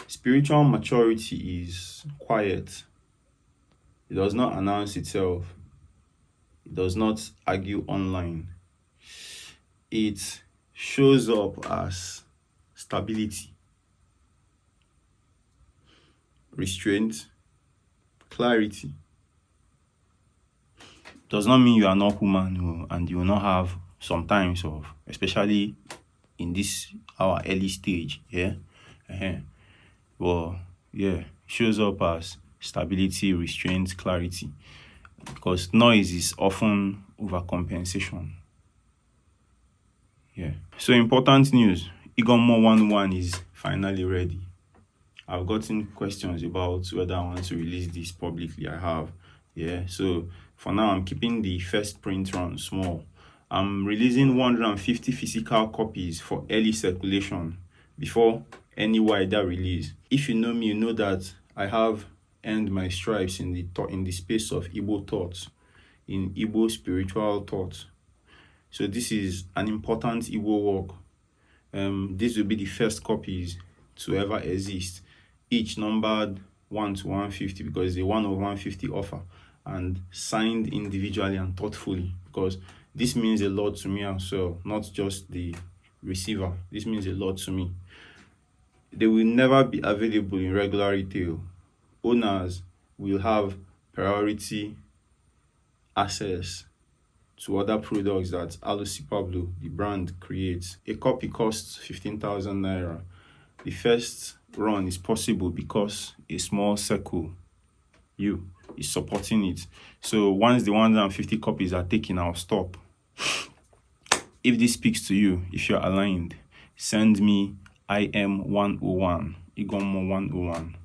Spiritual maturity is quiet. It does not announce itself. It does not argue online. It shows up as stability, restraint, clarity. Does not mean you are not human and you will not have some times of, especially in this our early stage, yeah. Well, yeah, shows up as stability, restraint, clarity, because noise is often overcompensation. Yeah. So important news: Igoo Mmuo 101 is finally ready. I've gotten questions about whether I want to release this publicly. I have. Yeah. So for now, I'm keeping the first print run small. I'm releasing 150 physical copies for early circulation before any wider release. If you know me, you know that I have earned my stripes in the space of Igbo thought, in Igbo spiritual thought. So this is an important Igbo work. This will be the first copies to ever exist, each numbered 1 to 150 because it's a 1 of 150 offer, and signed individually and thoughtfully, because this means a lot to me as well, not just the receiver. This means a lot to me. They will never be available in regular retail. Owners will have priority access to other products that Alusi Pablo, the brand, creates. A copy costs 15,000 naira. The first run is possible because a small circle, you, is supporting it. So once the 150 copies are taken, I'll stop. If this speaks to you, if you're aligned, send me IM101, Igoo Mmuo 101.